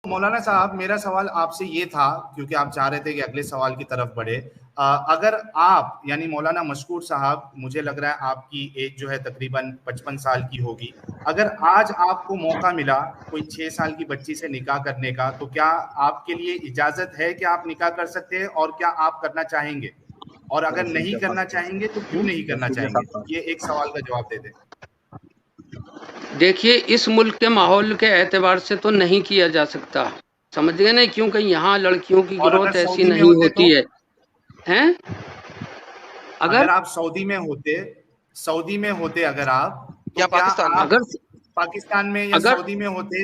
مولانا صاحب میرا سوال آپ سے یہ تھا، کیونکہ آپ چاہ رہے تھے کہ اگلے سوال کی طرف بڑھے، اگر آپ یعنی مولانا مشکور صاحب، مجھے لگ رہا ہے آپ کی ایج جو ہے تقریباً 55 سال کی ہوگی، اگر آج آپ کو موقع ملا کوئی 6 سال کی بچی سے نکاح کرنے کا، تو کیا آپ کے لیے اجازت ہے کہ آپ نکاح کر سکتے ہیں، اور کیا آپ کرنا چاہیں گے؟ اور اگر نہیں کرنا چاہیں گے تو کیوں نہیں کرنا چاہیں گے؟ یہ ایک سوال کا جواب دے دیں۔ دیکھیے اس ملک کے ماحول کے اعتبار سے تو نہیں کیا جا سکتا، سمجھ گئے نا، کیونکہ یہاں لڑکیوں کی اور گروتھ اگر ایسی سعودی میں نہیں ہوتے تو؟ ہوتی ہے ہیں اگر آپ سعودی میں ہوتے اگر آپ، تو یا کیا پاکستان میں؟ آپ اگر پاکستان میں یا اگر سعودی میں ہوتے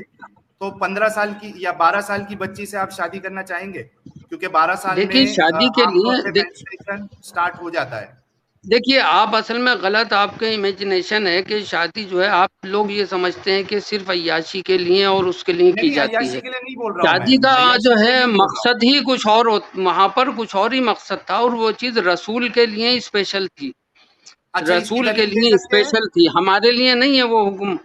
تو 15 سال کی یا 12 سال کی بچی سے آپ شادی کرنا چاہیں گے؟ کیونکہ 12 سال دیکھیے میں شادی کے عام طور لیے پہ مینسٹریشن سٹارٹ ہو جاتا ہے۔ دیکھیے آپ اصل میں غلط، آپ کے امیجنیشن ہے کہ شادی جو ہے آپ لوگ یہ سمجھتے ہیں کہ صرف عیاشی کے لیے اور اس کے لیے کی نہیں، جاتی عیاشی ہے۔ کے لیے نہیں بول رہا ہوں میں، شادی کا عیاشی جو کے لیے ہے نہیں بول رہا ہوں۔ مقصد ہی کچھ اور وہاں پر کچھ اور ہی مقصد تھا، اور وہ چیز رسول کے لیے اسپیشل تھی، اچھا، اس کی رسول کے دلیل دے لیے سکتے ہیں؟ اسپیشل تھی، ہمارے لیے نہیں ہے وہ حکم،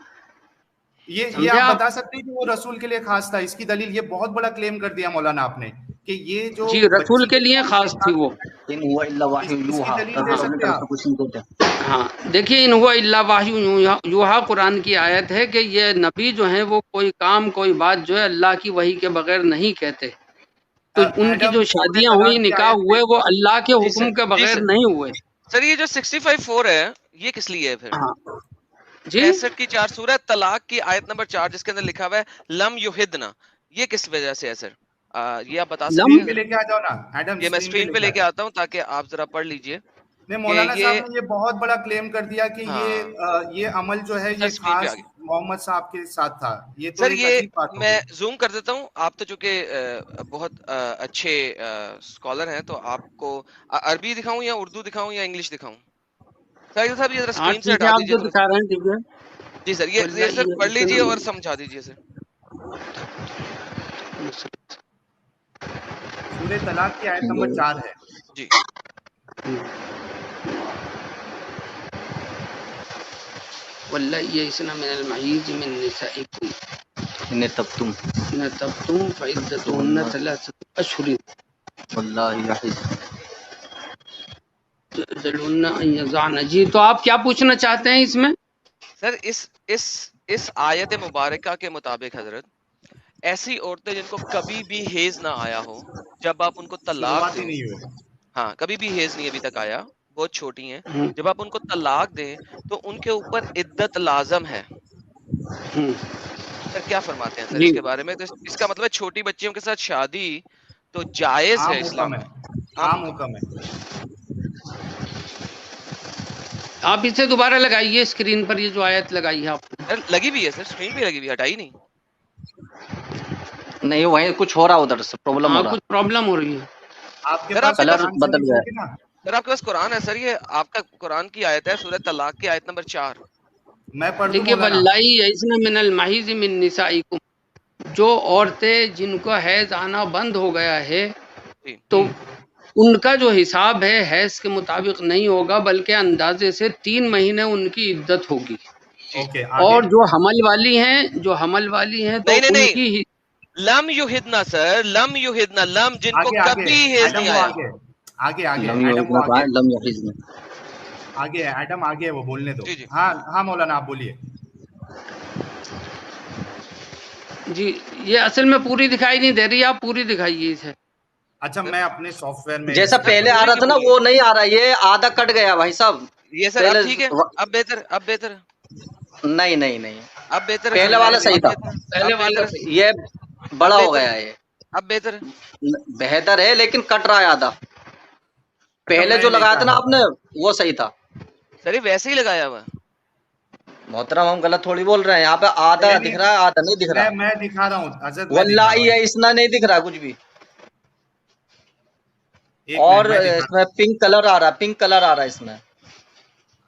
یہ سمجھے آپ آپ؟ بتا سکتے ہیں کہ وہ رسول کے لیے خاص تھا؟ اس کی دلیل، یہ بہت بڑا کلیم کر دیا مولانا آپ نے کہ یہ جو جی رسول بچی کے کے لیے ساتھ خاص تھی وہ۔ ان ہوا الا وحی اس کی یوحا، دلیل دے اللہ اپنی سکتے ہیں طرف سے آپ؟ کچھ نہیں کہتے۔ ہاں دیکھیے ان ہوا الا وحی یوحا قرآن کی آیت ہے کہ یہ نبی جو ہیں وہ کوئی کام کوئی بات جو ہے اللہ کی وحی کے بغیر نہیں کہتے، تو ان کی ایڈم جو سورہ شادیاں ہوئی طلاق کی نکاح آیت ہوئے وہ اللہ کے جی سر، حکم کے جی بغیر سر، نہیں ہوئے۔ سر یہ جو 65:4 ہے یہ کس لیے ہے پھر؟ ہاں جی 65 کی 4 سورہ طلاق کی آیت نمبر 4 جس کے اندر لکھا ہوا ہے لم یحدنا، یہ کس وجہ سے ہے سر؟ یہ آپ بتا سکتے لم اسکرین ہیں پہ ذرا؟ لے کے آ جاؤ نا ایڈم، یہ میں اسکرین پہ اسکرین لے پہ کے آ لے کے جاؤ۔ آتا ہوں تاکہ آپ ذرا پڑھ لیجئے نہیں کہ مولانا صاحب یہ، نے یہ بہت بڑا کلیم کر دیا کہ ہاں یہ عمل جو ہے سر یہ اسکرین پہ آ خاص گیا محمد صاحب کے ساتھ تھا، یہ تو سر۔ ایک یہ عجیب بات ہو میں گئی۔ زوم کر دیتا ہوں، آپ تو چونکہ بہت اچھے اسکالر ہیں تو آپ کو عربی دکھاؤں یا اردو دکھاؤں یا انگلش دکھاؤں؟ سر صاحب یہ ذرا ہاں اسکرین سے ٹھیک ہے، ہٹا آپ دیجئے جو تھوڑا سا۔ دکھا رہے ہیں ٹھیک ہے۔ جی سر یہ سر پڑھ لیجئے اور سمجھا دیجئے سر۔ سورہ طلاق کی آیت نمبر 4 ہے۔ جی واللہ یئسن من المحیض من نسائکم ان تب تم ان تبتم فعدتهن ثلاثة اشہر واللہ یحز، تدلون ان یضعن۔ جی تو آپ کیا پوچھنا چاہتے ہیں اس میں؟ سر اس آیت مبارکہ کے مطابق حضرت، ایسی عورتیں جن کو کبھی بھی حیض نہ آیا ہو، جب آپ ان کو طلاق شروعات ہی دیں، نہیں ہوئی۔ ہاں کبھی بھی حیض نہیں ابھی تک آیا، بہت چھوٹی ہیں، جب آپ ان کو طلاق دیں تو ان کے اوپر عدت لازم ہے۔ سر کیا فرماتے ہیں سر جی اس کے بارے میں؟ تو اس کا مطلب ہے چھوٹی بچیوں کے ساتھ شادی تو جائز ہے عام اسلام حکم ہے، میں، عام عام حکم ہے۔ حکم ہے۔ آپ اسے دوبارہ لگائیے اسکرین پر، یہ جو آیت لگائی ہے آپ نے۔ سر لگی بھی ہے سر، اسکرین پہ لگی ہوئی ہے، ہٹائی نہیں۔ نہیں وہیں کچھ ہو رہا ادھر سے پرابلم ہاں ہو رہا، کچھ پرابلم ہو رہی ہے۔ آپ کے سر پاس آپ کے کلر پاس، قرآن بدل شریف گیا ہوگی نا؟ سر آپ کے پاس قرآن ہے سر، یہ آپ کا قرآن کی آیت ہے سورہ طلاق کی آیت نمبر 4۔ میں پڑھ دوں دیکھیے مولانا؟ واللہ یئسن من المحیض من نسائکم، جو عورتیں جن کو حیض آنا بند ہو گیا ہے جی تو ان کا جو حساب ہے حیض کے مطابق نہیں ہوگا، بلکہ اندازے سے 3 مہینے ان کی عدت ہوگی۔ جی اوکے آگے۔ اور جو حمل والی ہیں تو نہیں نہیں ان نہیں، کی لم یحدنا سر، لم یحدنا، لم جن کو آگے آگے کبھی حیض نہیں ایڈم، وہ آیا۔ آگے آگے آگے لم ایڈم، وہ یحزن کہا آگے ہے، لم یحزن۔ آگے ایڈم، آگے وہ بولنے دو۔ جی جی ہاں ہاں مولانا آپ بولیے۔ جی یہ اصل میں پوری دکھائی نہیں دے رہی، آپ پوری دکھائیے اسے۔ اچھا میں اپنے سافٹ ویئر میں جیسا اس کو پہلے آ پوری رہا کی تھا نا پوری، وہ نہیں آ رہا، یہ آدھا کٹ گیا بھائی صاحب یہ سر اب پہلے۔ ٹھیک ہے، اب بہتر، اب بہتر، نہیں نہیں نہیں، اب بہتر ہے سر، پہلے والا صحیح اب تھا، بہتر ہے، پہلے اب والا بہتر ہے، صحیح۔ یہ اب بڑا ہو بہتر گیا ہے، ہے، اب بہتر ہے۔ بہتر ہے لیکن کٹ رہا ہے آدھا۔ اچھا پہلے میں جو لے کے لگایا آ تھا نا رہا آپ نے ہوں۔ وہ صحیح تھا۔ سر یہ ویسے ہی لگایا ہوا ہے۔ محترم ہم غلط تھوڑی بول رہے ہیں، یہاں پہ آدھا نہیں دکھ نہیں، رہا ہے آدھا نہیں دکھ رہا۔ میں دکھا رہا ہوں حضرت، میں دکھا واللہ رہا ہوں، یہ اسنا نہیں دکھ رہا کچھ بھی، ایک منٹ اور میں دکھا اس رہا میں ہوں پنک کلر آ رہا، پنک کلر آ رہا ہے اس میں۔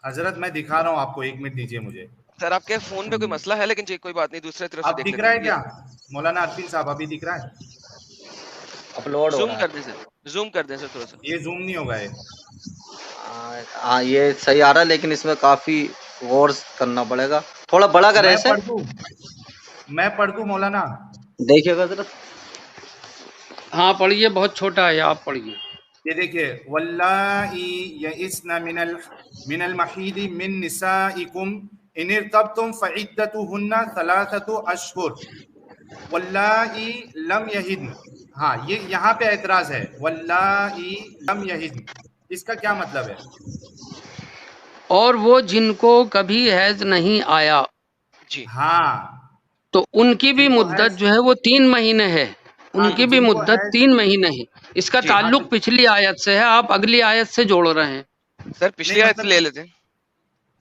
حضرت، میں دکھا رہا ہوں آپ کو، ایک منٹ دیجیے مجھے۔ سر آپ کے فون پہ کوئی مسئلہ ہے، لیکن کوئی بات نہیں، دوسرے طرف سے اب دیکھ دکھ لیتے رہا ہیں ہے یہ۔ کیا مولانا عرفین صاحب؟ ابھی دکھ رہا ہے؟ اپلوڈ ہو زوم رہا کر ہے۔ دیں سر، زوم کر دیں سر تھوڑا سا۔ یہ زوم نہیں ہوگا یہ؟ ہاں یہ صحیح آ رہا ہے لیکن اس میں کافی غور کرنا پڑے گا، تھوڑا بڑا کریں میں اسے۔ پڑھ دوں مولانا؟ دیکھیے گا حضرت. ہاں پڑھیے، بہت چھوٹا ہے، آپ پڑھیے. یہ دیکھیے واللائی یئسن من المحید من نسائکم ان ارتبتم فعدتہن ثلاثۃ اشہر واللائی لم یہدن. ہاں یہ یہاں پہ اعتراض ہے، واللائی لم یہدن، اس کا کیا مطلب ہے؟ اور وہ جن کو کبھی حیض نہیں آیا جی ہاں تو ان کی بھی جن کو مدت حیض، جو ہے وہ 3 مہینے ہے. ہاں ان تو کی بھی جن کو مدت حیض، 3 مہینے ہے. اس کا جی ہاں تو تعلق پچھلی آیت سے ہے، آپ اگلی آیت سے جوڑ رہے ہیں. سر نہیں پچھلی آیت سے مطلب لے لیتے ہیں.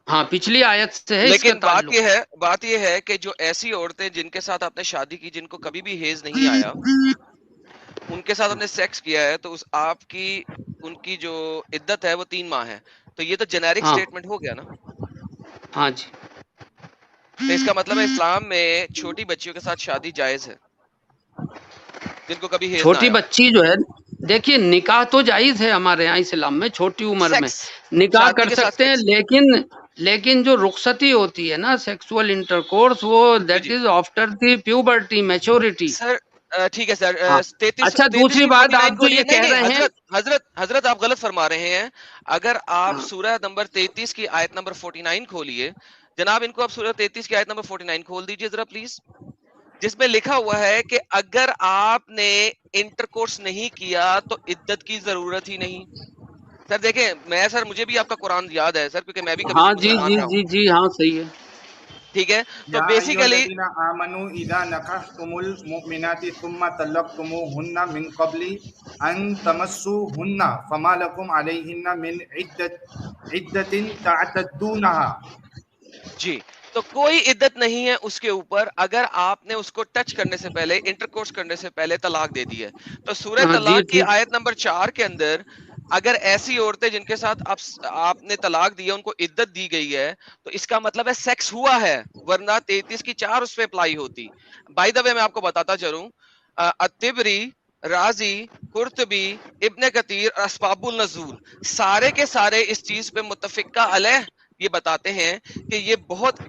ہاں پچھلی آیت سے ہے اس کا لیکن تعلق. بات یہ ہے کہ جو ایسی عورتیں جن کے ساتھ آپ نے شادی کی، جن کو کبھی بھی حیض نہیں آیا، ان کے ساتھ آپ نے سیکس کیا ہے، تو آپ کی ان کی جو عدت ہے وہ 3 ماہ ہے. تو یہ تو جنیرک ہاں سٹیٹمنٹ ہو گیا نا. ہاں جی. تو اس کا مطلب ہے اسلام میں چھوٹی بچیوں کے ساتھ شادی جائز ہے جن کو کبھی حیض نہ چھوٹی آیا. بچی جو ہے، دیکھیے نکاح تو جائز ہے ہمارے یہاں اسلام میں، چھوٹی عمر میں سیکس، نکاح شادی کر کے ساتھ سکتے ہیں، سیکس. لیکن جو رخصتی ہوتی ہے نا سیکسول انٹرکورس، وہ جی دیٹ جی is after the puberty maturity. Sir ٹھیک ہے سر. ہاں 33 اچھا، 33 دوسری کی بات 49 آپ جو کھولیے. یہ نہیں کہہ نہیں رہے ہیں، حضرت آپ غلط فرما رہے ہیں. اگر آپ ہاں سورہ نمبر 33 کی آیت نمبر 49 کھولیے جناب، ان کو آپ سورہ 33 کی آیت نمبر 49 کھول دیجئے ذرا پلیز، جس میں لکھا ہوا ہے کہ اگر آپ نے انٹر نہیں کیا تو عدت کی ضرورت ہی نہیں. سر دیکھیں سر مجھے بھی آپ کا قرآن یاد ہے سر، کیونکہ میں بھی کبھی ہاں جی مسلمان جی رہا ہوں. جی جی ہاں صحیح ہے. ٹھیک ہے تو یا ایھا بیسیکلی الذین آمنوا اذا نکحتم المؤمنات ثم طلقتموهن من قبل ان تمسوهن فما لكم عليهن من عدة تعتدونها. جی تو کوئی عدت نہیں ہے اس کے اوپر اگر آپ نے اس کو ٹچ کرنے سے پہلے، انٹرکورس کرنے سے پہلے طلاق دے دی ہے. تو سورہ ہاں جی طلاق کی ٹھیک. آیت نمبر 4 کے اندر اگر ایسی عورتیں جن کے ساتھ آپ نے طلاق دی ہے ان کو عدت دی گئی ہے، تو اس کا مطلب ہے سیکس ہوا ہے، ورنہ 33 کی 4 اس پہ اپلائی ہوتی. بائی دا وے میں آپ کو بتاتا چلوں، الطبری، رازی، قرطبی، ابن کثیر، اسباب النزول سارے کے سارے اس چیز پہ متفقہ علیہ یہ بتاتے ہیں کہ یہ بہت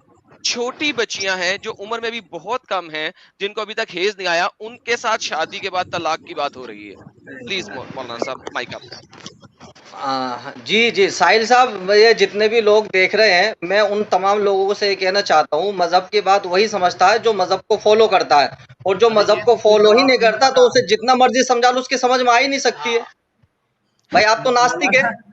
چھوٹی بچیاں ہیں جو عمر میں بھی بہت کم ہیں، جن کو ابھی تک حیض نہیں آیا، ان کے ساتھ شادی کے بعد طلاق کی بات ہو رہی ہے. پلیز مولانا صاحب مائک آپ کا. جی جی ساحل صاحب، یہ جتنے بھی لوگ دیکھ رہے ہیں، میں ان تمام لوگوں سے یہ کہنا چاہتا ہوں، مذہب کی بات وہی سمجھتا ہے جو مذہب کو فالو کرتا ہے، اور جو ارے یہ مذہب کو تو کوئی فالو ہی جواب نہیں نہیں کرتا ہوا تو نا اسے جتنا مرضی سمجھا لو اس کی سمجھ میں آ ہی نہیں سکتی ہے. بھائی آپ تو ناستک ہے. مولانا،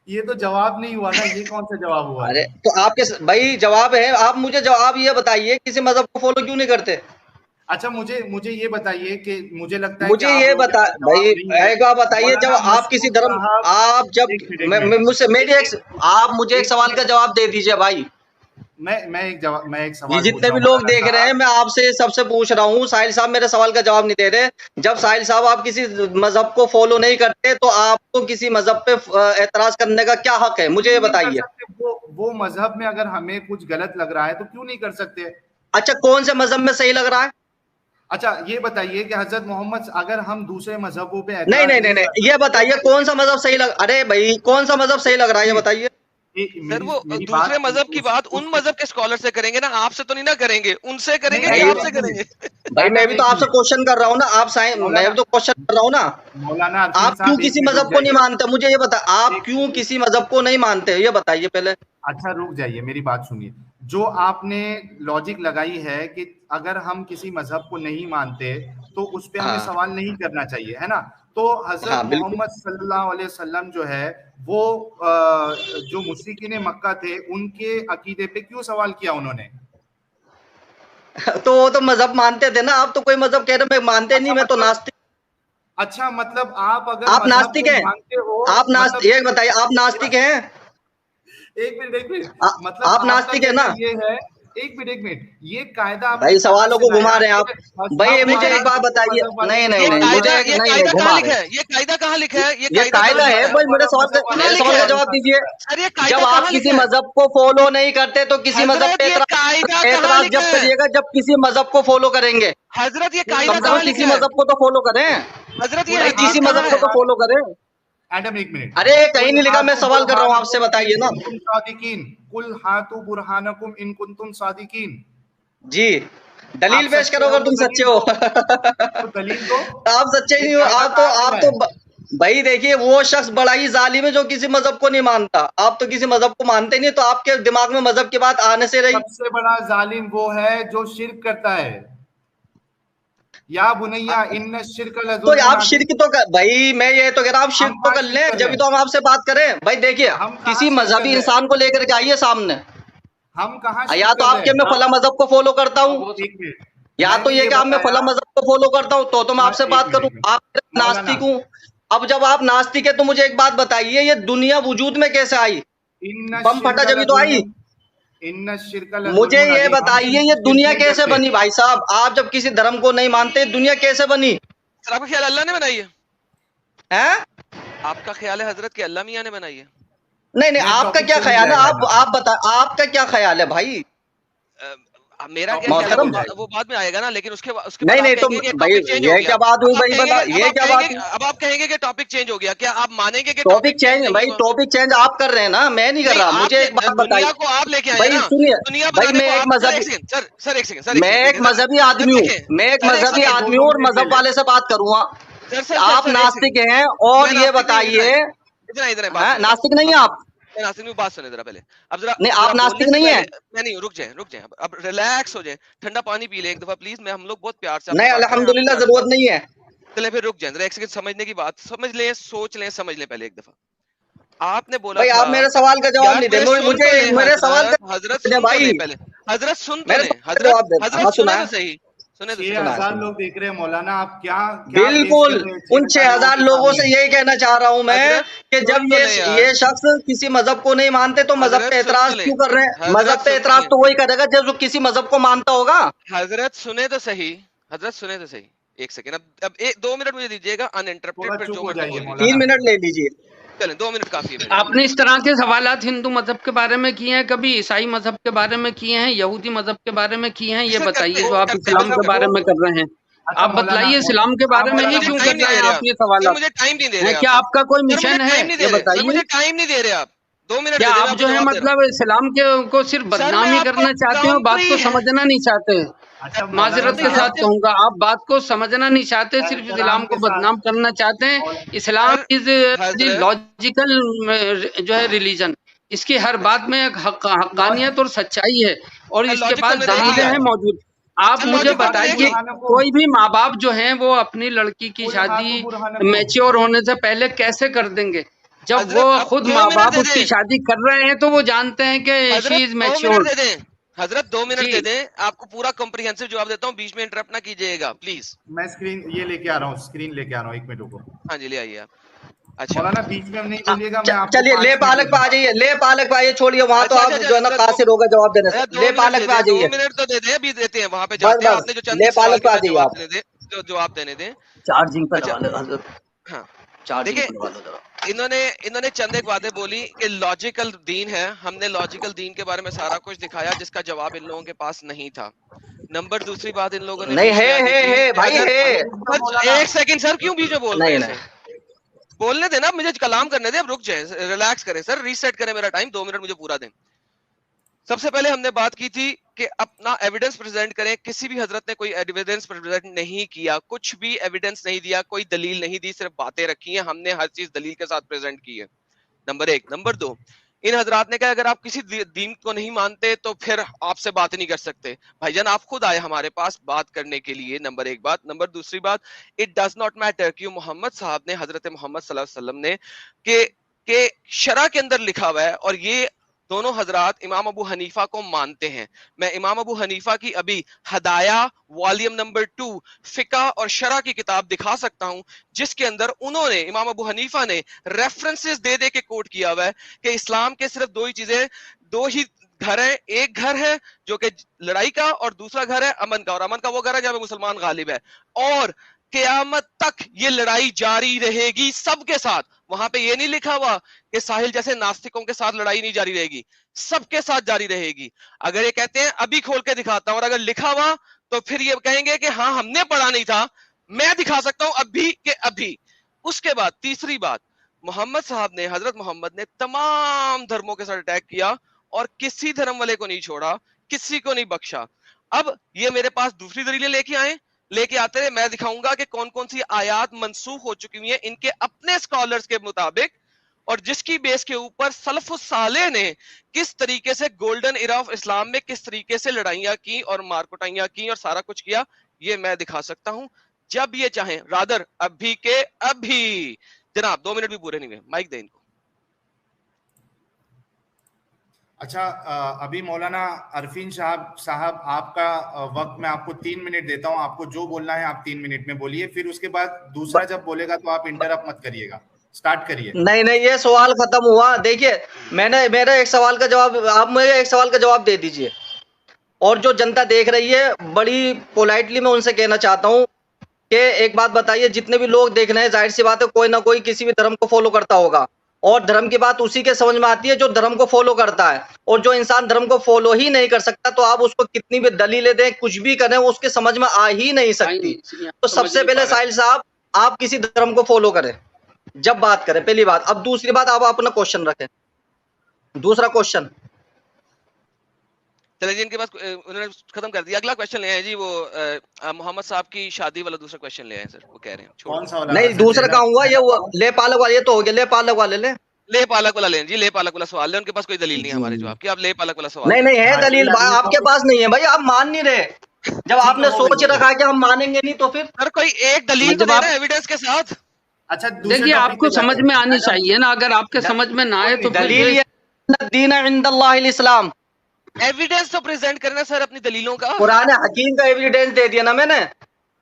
یہ تو جواب نہیں ہوا نا، یہ کون سا جواب ہوا؟ ارے تو آپ کے بھائی جواب ہے، آپ مجھے جواب یہ بتائیے کسی مذہب کو فالو کیوں نہیں کرتے؟ اچھا مجھے یہ بتائیے کہ مجھے لگتا ہے کہ مجھے آپ یہ لوگوں کے بتا پاس بھائی، جواب نہیں ہے. ایک بات بتائیے، جب مولانا آپ کسی مشکور دھرم، صاحب، آپ جب ایک منٹ مجھ سے آپ مجھے ایک سوال کا جواب دے دیجئے بھائی. میں ایک یہ سوال پوچھ جتنے رہا بھی ہوں لوگ مولانا دیکھ رہے ہیں صاحب. میں آپ سے سب سے پوچھ رہا ہوں، ساحل صاحب میرے سوال کا جواب نہیں دے رہے. جب ساحل صاحب آپ کسی مذہب کو فالو نہیں کرتے تو آپ کو کسی مذہب پہ اعتراض کرنے کا کیا حق ہے؟ مجھے یہ کیوں نہیں کر بتائیے. سکتے؟ وہ مذہب میں اگر ہمیں کچھ غلط لگ رہا ہے تو کیوں نہیں کر سکتے؟ اچھا کون سے مذہب میں صحیح لگ رہا ہے؟ اچھا یہ بتائیے کہ حضرت محمد، اگر ہم دوسرے مذہبوں پہ نہیں اعتراض نہیں نہیں نہیں نہیں، کر یہ سکتے تو بتائیے کون سا مذہب صحیح لگ، ارے بھائی کون سا مذہب صحیح لگ رہا ہے یہ بتائیے. سر وہ میری بات دوسرے مذہب کی بات ان مذہب کے اسکالر سے کریں گے نا، آپ سے تو نہیں نا کریں گے، ان سے کریں گے نہیں کہ نہیں، آپ سے ایک کریں منٹ گے. بھائی میں ایڈم، بھی تو ایک آپ سے منٹ کوشچن کر رہا ہوں نا، میں مولانا، بھی تو کوشچن کر رہا ہوں نا. مولانا عرفین آپ کیوں صاحب ایک کسی منٹ رک مذہب کو نہیں جائیے. مانتے؟ مجھے یہ بتا، آپ ایک کیوں کسی مذہب کو نہیں مانتے یہ بتائیے پہلے. اچھا رک جائیے، میری بات سنیے. جو آپ نے لاجک لگائی ہے کہ اگر ہم کسی مذہب کو نہیں مانتے تو اس پہ ہمیں ہاں سوال نہیں کرنا چاہیے، ہے نا؟ تو ہاں حضرت بالکل. محمد صلی اللہ علیہ وسلم جو ہے وہ جو مشرکین مکہ تھے ان کے عقیدے پہ کیوں سوال کیا انہوں نے؟ تو وہ تو مذہب مانتے تھے نا، آپ تو کوئی مذہب کہہ رہے میں مانتے نہیں، میں تو ناستک. اچھا مطلب آپ اگر آپ مذہب ناستک کو ہیں؟ مانتے ہو، آپ مطلب یہ بتائیے آپ ناستک ہیں؟ ایک منٹ، مطلب آپ آپ کا ناستک ہیں نا؟ کہنا یہ ہے، ایک منٹ، یہ قاعدہ آپ نے بھائی کہاں سوالوں سے کو لایا گھما رہے ہیں آپ. کہ بھائی مذہب مجھے والا ایک بات دوسرے بتائیے، مذہب والے نہیں کو نہیں یہ نہیں، سوال مجھے کرے؟ قاعدہ نہیں کہاں گھما رہے لکھا ہیں. ہے؟ یہ قاعدہ کہاں لکھا ہے؟ یہ یہ قاعدہ کہاں قاعدہ ہے لکھا ہے؟ بھائی، میرے سوال کا کہاں میرے لکھا سوال کا ہے؟ جواب دیجیے. سر یہ قاعدہ جب آپ کہاں کسی لکھا ہے؟ مذہب کو فالو نہیں کرتے تو کسی مذہب حضرت پہ یہ قاعدہ کہاں اعتراض لکھا جب ہے؟ کریے گا جب کسی مذہب کو فالو کریں گے. حضرت یہ کم قاعدہ سے کم کہاں کسی لکھا ہے؟ مذہب کو تو فالو کریں حضرت یہ قل بھائی، حدیث کسی ہاتو کہاں مذہب کو ہے؟ تو فالو کریں. ایڈم ایک منٹ. ارے کہیں قل نہیں لکھا، میں ہاتو سوال کر رہا ہوں آپ سے، برہانکم ان بتائیے نا. کنتم صادقین. قل ہاتو برہانکم ان کنتم صادقین. جی دلیل پیش کرو اگر تم سچے ہو. دلیل دو. آپ سچے نہیں ہو. آپ تو بھائی دیکھیے وہ شخص بڑا ہی ظالم ہے جو کسی مذہب کو نہیں مانتا. آپ تو کسی مذہب کو مانتے نہیں, تو آپ کے دماغ میں مذہب کی بات آنے سے رہی. سب سے بڑا ظالم وہ ہے جو شرک کرتا ہے. یا بنیا ان الشرک تو لظلم آپ عظیم. شرک تو بھائی میں یہ تو کہہ رہا ہوں آپ شرک تو کر لیں, جبھی تو ہم آپ سے بات کریں. بھائی دیکھیے کسی مذہبی انسان کو لے کر کے آئیے سامنے. ہم کہاں یا تو آپ کے میں فلاں مذہب کو فالو کرتا ہوں, یا تو یہ کہ آپ میں فلاں مذہب کو فالو کرتا ہوں تو میں آپ سے بات کروں. آپ ناستک ہوں. اب جب آپ ناستک ہے تو مجھے ایک بات بتائیے, یہ دنیا وجود میں کیسے آئی؟ بم پھٹا جبھی تو آئی. مجھے یہ بتائیے یہ دنیا کیسے بنی بھائی صاحب؟ آپ جب کسی دھرم کو نہیں مانتے, دنیا کیسے بنی؟ سر آپ کا خیال اللہ نے بنائی ہے؟ ہیں آپ کا خیال ہے حضرت کہ اللہ میاں نے بنائی ہے؟ نہیں آپ کا کیا خیال ہے؟ آپ بتا, آپ کا کیا خیال ہے بھائی؟ میرا کیا خیال ہے وہ بعد میں آئے گا نا, لیکن اس کے نہیں تو بھائی یہ کیا بات ہوئی بھائی بتا, یہ کیا بات ہوئی؟ اب آپ کہیں گے کہ ٹاپک چینج ہو گیا, کیا آپ مانیں گے کہ ٹاپک چینج؟ بھائی ٹاپک چینج آپ کر رہے ہیں نا, میں نہیں کر رہا. مجھے ایک بات بتائیے, دنیا کو آپ لے کے آئے بھائی نا, سنیے دنیا بھائی, بنانے میں کو ایک آپ مذہبی, سر ایک سیکنڈ میں ایک مذہبی آدمی ہوں, میں ایک مذہبی آدمی ہوں اور مذہب والے سے بات کروں گا. آپ ناستک ہیں اور یہ بتائیے, ناستک نہیں ہیں آپ؟ ناستک میں بات سنیں ذرا پہلے. اب ذرا نہیں آپ ناستک نہیں ہیں. میں نہیں, رک جائیں اب ریلیکس ہو جائیں, ٹھنڈا پانی پی لیں ایک دفعہ پلیز. میں ہم لوگ بہت پیار سے نہیں الحمدللہ ضرورت نہیں ہے. چلے پھر رک جائیں ذرا ایک سیکنڈ, سمجھنے کی بات سمجھ لیں, سوچ لیں, سمجھ لیں پہلے ایک دفعہ. آپ نے بولا بھائی تھا, آپ میرے سوال کا جواب نہیں دے, مجھے میرے سوال کا حضرت سن تو لیں پہلے, حضرت سن تو لیں, حضرت سنے تو صحیح, سنے تو 6,000 لوگ دیکھ رہے ہیں مولانا, آپ کیا بالکل ان 6,000 لوگوں سے یہی کہنا چاہ رہا ہوں میں کہ جب یہ شخص کسی مذہب کو نہیں مانتے تو مذہب پہ اعتراض کیوں کر رہے ہیں؟ مذہب پہ اعتراض تو وہی کرے گا جب کسی مذہب کو مانتا ہوگا. حضرت سنے تو صحیح, حضرت سنے تو صحیح. ایک سیکنڈ, اب 2 منٹ مجھے دیجیے گا ان انٹرپٹڈ, پھر جو مرضی بول. 3 منٹ لے لیجیے. چلیں 2 منٹ کافی ہے. آپ نے اس طرح کے سوالات ہندو مذہب کے بارے میں کیے ہیں, کبھی عیسائی مذہب کے بارے میں کیے ہیں, یہودی مذہب کے بارے میں کیے ہیں؟ یہ بتائیے. جو آپ اسلام کے بارے میں کر رہے ہیں, آپ بتلائیے اسلام کے بارے میں یہ کیوں کر رہے ہیں آپ یہ سوالات؟ مجھے ٹائم نہیں دے رہے, کیا آپ کا کوئی مشن ہے یہ بتائیے. مجھے ٹائم نہیں دے رہے آپ, 2 منٹ. کیا آپ جو ہے مطلب اسلام کو صرف بدنامی کرنا چاہتے ہیں, بات کو سمجھنا نہیں چاہتے؟ معذرت کے ساتھ کہوں گا, آپ بات کو سمجھنا نہیں چاہتے, صرف اسلام کو بدنام کرنا چاہتے ہیں. اسلام از لاجیکل جو ہے ریلیجن, اس کی ہر بات میں ایک حقانیت اور سچائی ہے, اور اس کے پاس دلیلیں ہیں موجود. آپ مجھے بتائیے, کوئی بھی ماں باپ جو ہیں وہ اپنی لڑکی کی شادی میچور ہونے سے پہلے کیسے کر دیں گے؟ جب وہ خود ماں باپ اس کی شادی کر رہے ہیں تو وہ جانتے ہیں کہ شی از میچور. حضرت 2 منٹ دے دیں, آپ کو پورا کمپریہنسو جواب دیتا ہوں, بیچ میں انٹرپٹ نہ کیجیے گا پلیز. میں اسکرین یہ لے کے آ رہا ہوں, اسکرین لے کے آ رہا ہوں, 1 منٹ رکو. ہاں جی لے آئیے آپ. اچھا مولانا بیچ میں ہم نہیں بولیے گا. میں چلیے لے پالک پہ آ جائیے, لے پالک پہ آئیے, چھوڑیے وہاں تو آپ جو ہے نا قاصر ہوگا جواب دینے سے. لے پالک پہ آ جائیے. 2 منٹ تو دے دیں, ابھی دیتے ہیں وہاں پہ جاتے ہیں. آپ نے جو چند سوال کے جواب دینے دیں, جو جواب دینے دیں. چارجنگ پہ لگا لو حضرت. ہاں دیکھیں انہوں نے چند ایک باتیں بولی کہ لاجیکل دین ہے. ہم نے لاجیکل دین کے بارے میں سارا کچھ دکھایا جس کا جواب ان لوگوں کے پاس نہیں تھا. نمبر دوسری بات ان لوگوں نے نہیں ہے بھائی ہے. ایک سیکنڈ سر, کیوں بیچ میں بول رہے ہیں؟ بولنے دیں نا, مجھے کلام کرنے دیں. اب رک جائیں, ریلیکس کریں سر, ریسیٹ کریں میرا ٹائم. 2 منٹ مجھے پورا دیں. سب سے پہلے ہم نے بات کی تھی کہ اپنا ایویڈنس پریزنٹ کریں. کسی بھی حضرت نے کوئی ایویڈنس پریزنٹ نہیں کیا, کچھ بھی ایویڈنس نہیں دیا, کوئی دلیل نہیں دی, صرف باتیں رکھی ہیں. ہم نے ہر چیز دلیل کے ساتھ پریزنٹ کی ہے. نمبر 1. نمبر 2, ان حضرات نے کہا اگر آپ کسی دین کو نہیں مانتے تو پھر آپ سے بات نہیں کر سکتے. بھائی جان آپ خود آئے ہمارے پاس بات کرنے کے لیے. نمبر 1 بات. نمبر دوسری بات, اٹ ڈز ناٹ میٹر کہ محمد صاحب نے, حضرت محمد صلی اللہ علیہ وسلم نے کہ شرع کے اندر لکھا ہوا ہے, اور یہ دونوں حضرات امام ابو حنیفہ کو مانتے ہیں. میں امام ابو حنیفہ کی ابھی ہدایہ والیوم نمبر 2 فقہ اور شرع کی کتاب دکھا سکتا ہوں, جس کے اندر انہوں نے, امام ابو حنیفہ نے ریفرنسز دے دے کے کوٹ کیا ہوا ہے کہ اسلام کے صرف 2 ہی چیزیں, 2 ہی گھر ہیں. ایک گھر ہے جو کہ لڑائی کا, اور دوسرا گھر ہے امن کا, اور امن کا وہ گھر ہے جہاں مسلمان غالب ہے, اور قیامت تک یہ لڑائی جاری رہے گی سب کے ساتھ. وہاں پہ یہ نہیں لکھا ہوا کہ ساحل جیسے ناستکوں کے ساتھ لڑائی نہیں جاری رہے گی, سب کے ساتھ جاری رہے گی. اگر یہ کہتے ہیں ابھی کھول کے دکھاتا ہوں, اور اگر لکھا ہوا تو پھر یہ کہیں گے کہ ہاں ہم نے پڑھا نہیں تھا. میں دکھا سکتا ہوں ابھی کہ ابھی. اس کے بعد تیسری بات, محمد صاحب نے, حضرت محمد نے تمام دھرموں کے ساتھ اٹیک کیا اور کسی دھرم والے کو نہیں چھوڑا, کسی کو نہیں بخشا. اب یہ میرے پاس دوسری دلیلیں لے کے آتے رہے, میں دکھاؤں گا کہ کون کون سی آیات منسوخ ہو چکی ہوئی ہیں ان کے اپنے اسکالرز کے مطابق, اور جس کی بیس کے اوپر سلف الصالح نے کس طریقے سے گولڈن ایرا آف اسلام میں کس طریقے سے لڑائیاں کی اور مارکٹائیاں کی اور سارا کچھ کیا, یہ میں دکھا سکتا ہوں جب یہ چاہیں. رادر ابھی جناب 2 منٹ بھی پورے نہیں ہوئے, مائک دیں ان کو. اچھا ابھی مولانا عرفین صاحب آپ کا وقت میں آپ کو 3 منٹ دیتا ہوں, آپ کو جو بولنا ہے آپ 3 منٹ میں بولیے, پھر اس کے بعد دوسرا جب بولے گا تو آپ انٹرپٹ مت کریے گا, سٹارٹ کریے. نہیں یہ سوال ختم ہوا. دیکھیے میرا ایک سوال کا جواب, آپ مجھے ایک سوال کا جواب دے دیجئے, اور جو جنتا دیکھ رہی ہے بڑی پولائٹلی میں ان سے کہنا چاہتا ہوں کہ ایک بات بتائیے, جتنے بھی لوگ دیکھ رہے ہیں ظاہر سی بات ہے کوئی نہ کوئی کسی بھی دھرم کو فالو کرتا ہوگا, اور دھرم کی بات اسی کے سمجھ میں آتی ہے جو دھرم کو فالو کرتا ہے, اور جو انسان دھرم کو فالو ہی نہیں کر سکتا تو آپ اس کو کتنی بھی دلیلیں دیں کچھ بھی کریں اس کے سمجھ میں آ ہی نہیں سکتی. تو سب سے پہلے ساحل صاحب آپ کسی دھرم کو فالو کریں جب بات کریں, پہلی بات. اب دوسری بات, آپ اپنا کوشچن رکھیں, دوسرا کوشچن. چلے جی ان کے پاس انہوں نے ختم کر دیا. اگلا کوشچن لے آئے جی, وہ محمد صاحب کی شادی والا دوسرا کوشچن لے آئے سر, وہ کہہ رہے ہیں نہیں دوسرا کہاں ہوا, یہ لے پالک والا, یہ تو ہو گیا لے پالک والے. لے پالک والا لیں جی, لے پالک والا سوال لیں, ان کے پاس کوئی دلیل نہیں ہے ہمارے جواب کی, آپ لے پالک والا سوال. نہیں ہے دلیل آپ کے پاس نہیں ہے بھائی, آپ مان نہیں رہے. جب آپ نے سوچ رکھا کہ ہم مانیں گے نہیں تو پھر سر کوئی ایک دلیل تو دے رہا ہے ایویڈنس کے ساتھ. اچھا دیکھیے آپ کو سمجھ میں آنی چاہیے نا, اگر آپ کے سمجھ میں نہ آئے تو دلیل الدین عند اللہ الاسلام, ایویڈنس تو پریزنٹ کرنا سر اپنی دلیلوں کا. قرآن حکیم کا ایویڈنس دے دیا نا میں نے,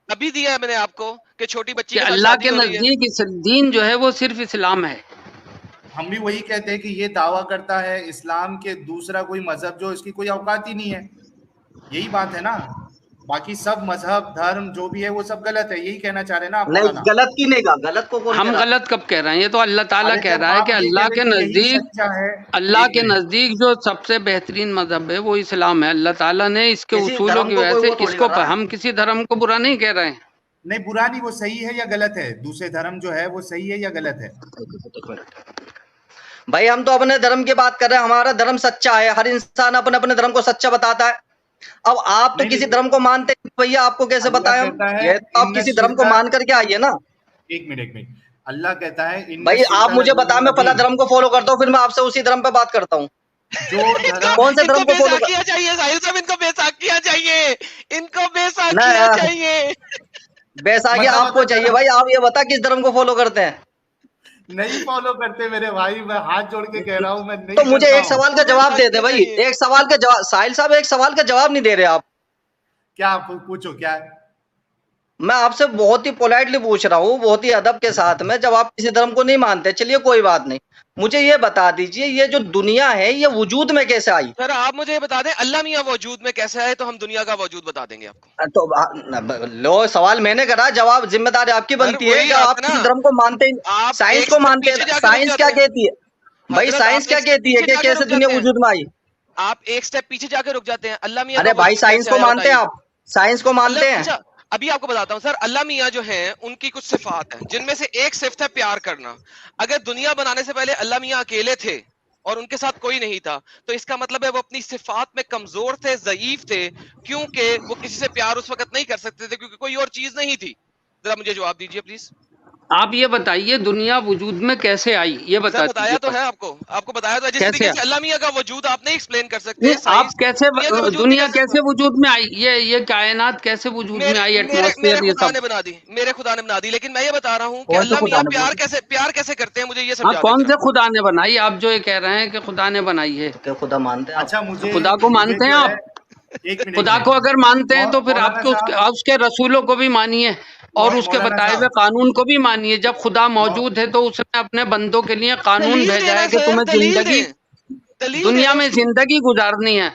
ابھی دیا ہے میں نے آپ کو کہ چھوٹی بچی کہ اللہ کے نزدیک دین جو ہے وہ صرف اسلام ہے. ہم بھی وہی کہتے ہیں کہ یہ دعویٰ کرتا ہے اسلام کے دوسرا کوئی مذہب جو اس کی کوئی اوقات ہی نہیں ہے, یہی بات ہے نا. باقی سب مذہب دھرم جو بھی ہے وہ سب غلط ہے, یہی کہنا چاہ رہے ہیں نا آپ. نہیں غلط کی نہیں کہا, غلط کو ہم غلط کب کہہ رہے ہیں, یہ تو اللہ تعالیٰ کہہ رہا ہے کہ اللہ کے نزدیک جو سب سے بہترین مذہب ہے وہ اسلام ہے. اللہ تعالیٰ نے اس کے اصولوں کی وجہ سے اس کو, ہم کسی دھرم کو برا نہیں کہہ رہے ہیں. نہیں برا نہیں, وہ صحیح ہے یا غلط ہے, دوسرے دھرم جو ہے وہ صحیح ہے یا غلط ہے. بھائی ہم تو اپنے دھرم کی بات کر رہے ہیں, ہمارا دھرم سچا ہے, ہر انسان اپنے اپنے دھرم کو سچا بتاتا ہے. اب آپ تو کسی دھرم کو مانتے ہیں بھیا, آپ کو کیسے بتائیں ہم, یہ تو آپ کسی دھرم کو مان کر کے آئیے نا. ایک منٹ اللہ کہتا ہے بھائی آپ مجھے بتائیں, میں فلاں دھرم کو فالو کرتا ہوں, پھر میں آپ سے اسی دھرم پہ بات کرتا ہوں. کون سے دھرم کو فالو کیا چاہیے ظاہر صاحب, ان کو بیساکھیاں چاہیے, ان کو بیساکھیاں چاہیے. بیساکھی آپ کو چاہیے بھائی, آپ یہ بتا کس دھرم کو فالو کرتے ہیں. نہیں فالو کرتے میرے بھائی, میں ہاتھ جوڑ کے کہہ رہا ہوں میں نہیں. تو مجھے ایک سوال کا جواب دے دے بھائی, ایک سوال کا جواب. ساحل صاحب ایک سوال کا جواب نہیں دے رہے آپ. کیا پوچھو, کیا ہے؟ میں آپ سے بہت ہی پولائٹلی پوچھ رہا ہوں, بہت ہی ادب کے ساتھ میں, جب آپ کسی دھرم کو نہیں مانتے چلیے کوئی بات نہیں, مجھے یہ بتا دیجئے یہ جو دنیا ہے یہ وجود میں کیسے آئی. سر آپ مجھے بتا دیں اللہ میاں وجود میں کیسے آئے, تو ہم دنیا کا وجود بتا دیں گے آپ کو. تو لو سوال میں نے کرا, جواب ذمہ داری آپ کی بنتی ہے کہ آپ کسی دھرم کو مانتے ہیں, سائنس کو مانتے ہیں. سائنس کیا کہتی ہے بھائی, سائنس کیا کہتی ہے کہ کیسے دنیا وجود میں آئی. آپ ایک سٹیپ پیچھے جا کے رک جاتے ہیں. اللہ میاں, ارے بھائی سائنس کو مانتے ہیں آپ, سائنس کو مانتے ہیں. ابھی آپ کو بتاتا ہوں سر, اللہ میاں جو ہیں ان کی کچھ صفات ہیں جن میں سے ایک صفت ہے پیار کرنا. اگر دنیا بنانے سے پہلے اللہ میاں اکیلے تھے اور ان کے ساتھ کوئی نہیں تھا, تو اس کا مطلب ہے وہ اپنی صفات میں کمزور تھے, ضعیف تھے, کیونکہ وہ کسی سے پیار اس وقت نہیں کر سکتے تھے کیونکہ کوئی اور چیز نہیں تھی. ذرا مجھے جواب دیجئے پلیز. آپ یہ بتائیے دنیا وجود میں کیسے آئی, یہ بتایا تو ہے آپ کو بتایا تو ہے, جس طریقے سے اللہ میاں کا وجود آپ نہیں ایکسپلین کر سکتے. آپ کیسے دنیا کیسے وجود میں آئی, یہ کائنات کیسے وجود میں آئی, ایٹماسفیئر یہ سب میرے خدا نے بنا دی. لیکن میں یہ بتا رہا ہوں کہ اللہ میاں پیار کیسے کرتے ہیں, مجھے یہ سمجھا. کون سے خدا نے بنائی, آپ جو یہ کہہ رہے ہیں کہ خدا نے بنائی ہے, خدا مانتے ہیں. اچھا مجھے خدا کو مانتے ہیں آپ, خدا کو اگر مانتے ہیں تو پھر آپ کو اس کے رسولوں کو بھی مانیے اور اس کے بتائے ہوئے قانون کو بھی مانیے. جب خدا موجود ہے تو اس نے اپنے بندوں کے لیے قانون بھیجا ہے کہ تمہیں زندگی دنیا میں زندگی گزارنی ہے.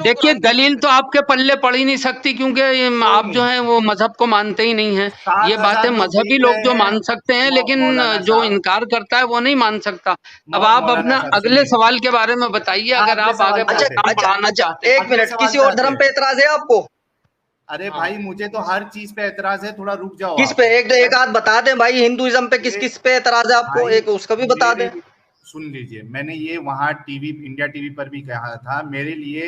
دیکھیے دلیل تو آپ کے پلے پڑ ہی نہیں سکتی کیونکہ آپ جو ہیں وہ مذہب کو مانتے ہی نہیں ہیں. یہ باتیں مذہبی لوگ جو مان سکتے ہیں لیکن جو انکار کرتا ہے وہ نہیں مان سکتا. اب آپ اپنا اگلے سوال کے بارے میں بتائیے اگر آپ آگے بڑھانا چاہتے ہیں. ایک منٹ, کسی اور دھرم پہ اعتراض ہے آپ کو؟ ارے بھائی مجھے تو ہر چیز پہ اعتراض ہے, تھوڑا رک جاؤ. کس پہ ایک آدھ بتا دیں بھائی, ہندوازم پہ کس پہ اعتراض ہے آپ کو, ایک اس کا بھی بتا دیں. سن لیجئے, میں نے یہ وہاں TV India TV پر بھی کہا تھا, میرے لیے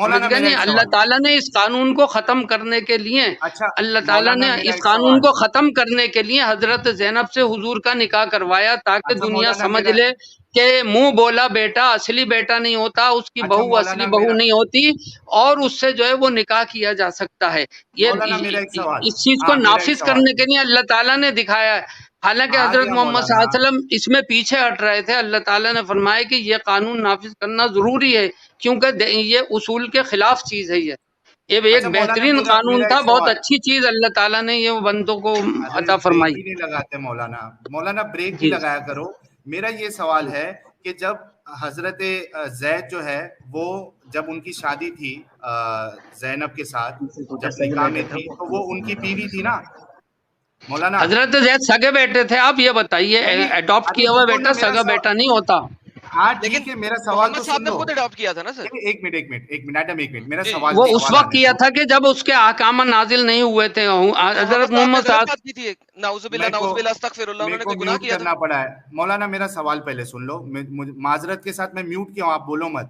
اللہ تعالیٰ نے اس قانون کو ختم کرنے کے لیے اللہ تعالیٰ نے اس قانون کو ختم کرنے کے لیے حضرت زینب سے حضور کا نکاح کروایا تاکہ دنیا سمجھ لے کہ منہ بولا بیٹا اصلی بیٹا نہیں ہوتا، اس کی بہو اصلی بہو نہیں ہوتی، اور اس سے جو ہے وہ نکاح کیا جا سکتا ہے۔ یہ اس چیز کو نافذ کرنے کے لیے اللہ تعالیٰ نے دکھایا ہے۔ حالانکہ حضرت محمد صلی اللہ علیہ وسلم اس میں پیچھے ہٹ رہے تھے، اللہ تعالیٰ نے فرمایا کہ یہ قانون نافذ کرنا ضروری ہے کیونکہ یہ اصول کے خلاف چیز ہے۔ یہ ایک بہترین قانون تھا، بہت اچھی چیز اللہ تعالیٰ نے یہ بندوں کو عطا فرمائی۔ نہیں لگاتے مولانا بریک ہی لگایا کرو۔ میرا یہ سوال ہے کہ جب حضرت زید جو ہے وہ جب ان کی شادی تھی زینب کے ساتھ، جب نکاح میں تھی تو وہ ان کی بیوی تھی نا مولانا؟ حضرت زید سگے بیٹے تھے، آپ یہ بتائیے اڈاپٹ کیا ہوا بیٹا سگا بیٹا نہیں ہوتا۔ ہاں ٹھیک ہے، میرا سوال تو سن لو۔ خود اڈاپٹ کیا تھا نا سر؟ ایک منٹ میرا سوال وہ اس وقت کیا تھا کہ جب اس کے احکام نازل نہیں ہوئے تھے۔ حضرت محمد کرنا پڑا ہے مولانا۔ میرا سوال پہلے سن لو، معذرت کے ساتھ میں میوٹ کیا ہوں، آپ بولو مت،